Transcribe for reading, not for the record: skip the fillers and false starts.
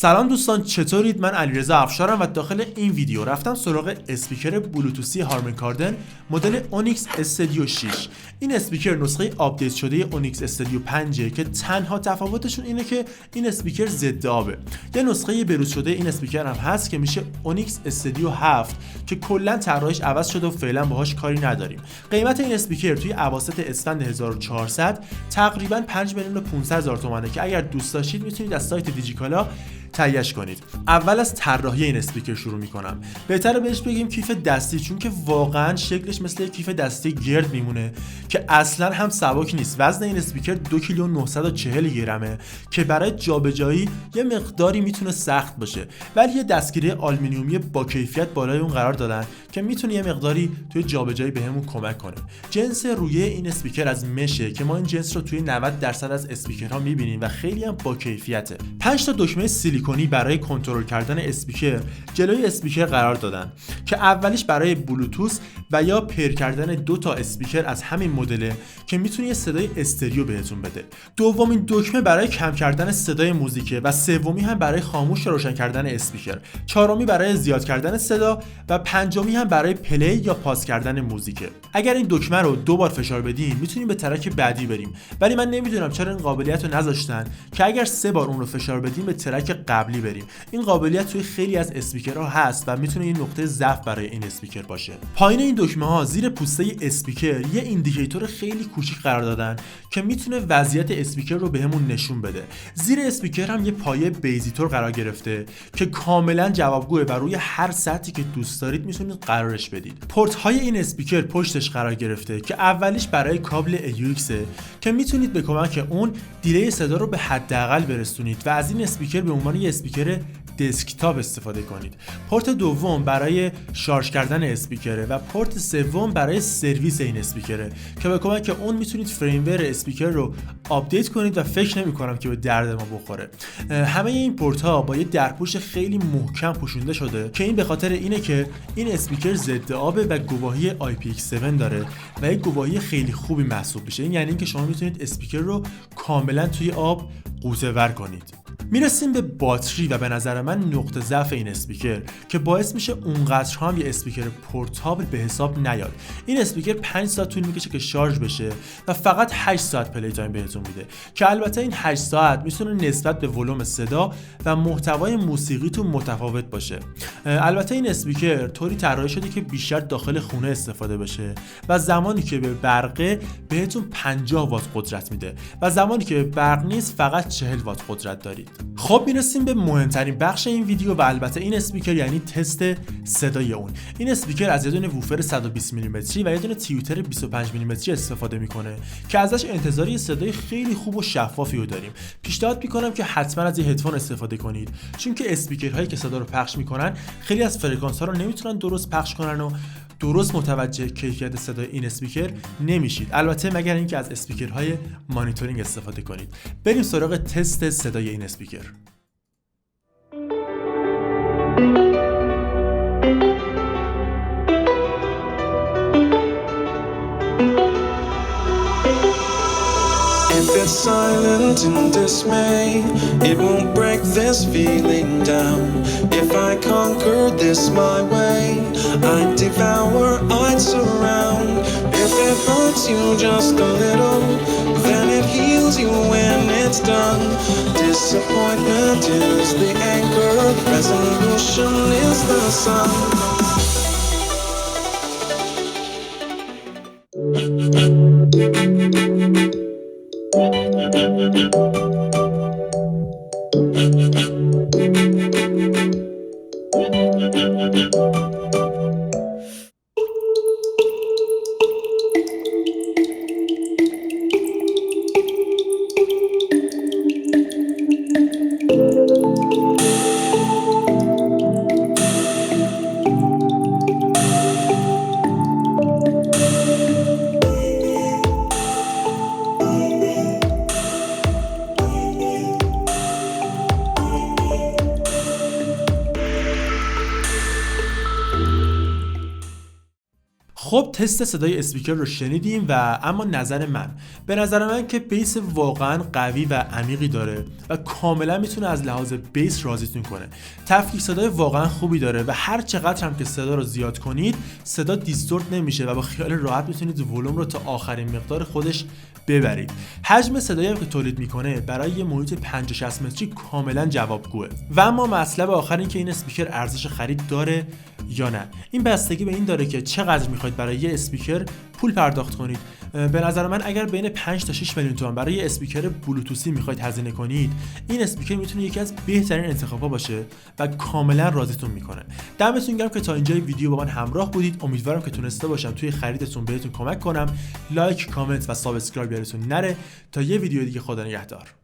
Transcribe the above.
سلام دوستان، چطورید؟ من علیرضا افشارم و داخل این ویدیو رفتم سراغ اسپیکر بلوتوثی هارمن کاردن مدل اونیکس استودیو 6. این اسپیکر نسخه آپدیت شده اونیکس استودیو 5 که تنها تفاوتشون اینه که این اسپیکر ضد آبه. یه نسخه بروز شده این اسپیکر هم هست که میشه اونیکس استودیو 7 که کلا طراحیش عوض شده و فعلا باهاش کاری نداریم. قیمت این اسپیکر توی اواسط اسفند 1400 تقریبا 5,500,000 تومانه که اگر دوست داشتید میتونید از سایت دیجیکالا تهیه‌اش کنید. اول از طراحی این اسپیکر شروع میکنم. بهتره بهش بگیم کیف دستی، چون که واقعا شکلش مثل کیف دستی گرد میمونه که اصلا هم سبک نیست. وزن این اسپیکر 2,940 گرمه که برای جابجایی یه مقداری میتونه سخت باشه، ولی یه دستگیره آلومینیومی با کیفیت بالای اون قرار دادن که میتونه یه مقداری توی جابجایی بهمون کمک کنه. جنس رویه این اسپیکر از مشه که ما این جنس رو توی 90% از اسپیکرها میبینیم و خیلی هم با کیفیته. 5 تا دکمه سیلیکونی برای کنترل کردن اسپیکر جلوی اسپیکر قرار دادن که اولیش برای بلوتوث و یا پیر کردن 2 تا اسپیکر از همین مدله که میتونه یه صدای استریو بهتون بده. دومین دکمه برای کم کردن صدای موزیکه و سومی هم برای خاموش روشن کردن اسپیکر. چهارمی برای زیاد کردن صدا و پنجمی هم برای پلی یا پاس کردن موزیکه. اگر این دکمه رو 2 بار فشار بدیم میتونیم به ترک بعدی بریم، ولی من نمیدونم چرا این قابلیت رو نذاشتن که اگر 3 بار اون رو فشار بدیم به ترک قبلی بریم. این قابلیت توی خیلی از اسپیکرها هست و میتونه یه نقطه ضعف برای این اسپیکر باشه. پایین این دکمه ها زیر پوسته اسپیکر یه ایندیکیتور خیلی کوچیک قرار دادن که میتونه وضعیت اسپیکر رو بهمون نشون بده. زیر اسپیکر هم یه پایه بیزیتور قرار گرفته که کاملا جوابگوه و روی هر سطحی که دوست دارید میتونید قرارش بدید. پورت های این اسپیکر پشتش قرار گرفته که اولیش برای کابل AUX که میتونید به کمک اون دیلی صدا رو به حداقل برسونید و از این اسپیکر به عنوان یه اسپیکر دسکتاپ استفاده کنید. پورت دوم برای شارژ کردن اسپیکره و پورت سوم برای سرویس این اسپیکره که به کمک اون میتونید فریمور اسپیکر رو آپدیت کنید و فکر نمی کنم که به درد ما بخوره. همه این پورت ها با یه درپوش خیلی محکم پوشونده شده که این به خاطر اینه که این اسپیکر ضد آبه و گواهی IPX7 داره و یک گواهی خیلی خوبی محسوب میشه. این یعنی اینکه شما میتونید اسپیکر رو کاملا توی آب غوطه ور کنید. میرسیم به باتری و به نظر من نقطه ضعف این اسپیکر که باعث میشه اونقدر هم یه اسپیکر پورتابل به حساب نیاد. این اسپیکر 5 ساعت طول میکشه که شارژ بشه و فقط 8 ساعت پلی تایم بهتون میده که البته این 8 ساعت میتونه نسبت به ولوم صدا و محتوای موسیقیتون متفاوت باشه. البته این اسپیکر طوری طراحی شده که بیشتر داخل خونه استفاده بشه و زمانی که به برقه بهتون 50 وات قدرت میده و زمانی که برق نیست فقط 40 وات قدرت دارید. خب میرسیم به مهمترین بخش این ویدیو و البته این اسپیکر یعنی تست صدای اون. این اسپیکر از یه دونه ووفر 120 میلیمتری و یه دونه تیوتر 25 میلیمتری استفاده میکنه که ازش انتظاری صدای خیلی خوب و شفافی رو داریم. پیشنهاد میکنم که حتما از یه هدفون استفاده کنید، چون که اسپیکرهایی که صدا رو پخش میکنن خیلی از فرکانس ها رو نمیتونن درست پخش کنن و درست متوجه کیفیت صدای این اسپیکر نمیشید، البته مگر اینکه از اسپیکرهای مانیتورینگ استفاده کنید. بریم سراغ تست صدای این اسپیکر. If it's silent in dismay, it won't break this feeling down. If I conquered this my way, I'd devour, I'd surround. If it hurts you just a little, then it heals you when it's done. Disappointment is the anchor, resolution is the sun. خب تست صدای اسپیکر رو شنیدیم و اما نظر من، به نظر من که بیس واقعا قوی و عمیقی داره و کاملا میتونه از لحاظ بیس راضیتون کنه. تفکیک صدای واقعا خوبی داره و هر چقدر هم که صدا رو زیاد کنید صدا دیستورت نمیشه و با خیال راحت میتونید ولوم رو تا آخرین مقدار خودش ببرید. حجم صدایی هم که تولید میکنه برای یه محیط 50-60 متری کاملا جوابگوه. و اما مطلب آخر این که این اسپیکر ارزش خرید داره یا نه. این بستگی به این داره که چقدر میخواید برای یه اسپیکر پول پرداخت کنید. به نظر من اگر بین 5 تا 6 میلیون تومان برای یه اسپیکر بلوتوثی میخواید هزینه کنید، این اسپیکر میتونه یکی از بهترین انتخاب‌ها باشه و کاملا راضیتون میکنه. دمتون گرم که تا اینجای ویدیو با من همراه بودید. امیدوارم که تونسته باشم توی خریدتون بهتون کمک کنم. لایک، کامنت و سابسکرایب یادتون نره. تا یه ویدیو دیگه، خدا نگهدار.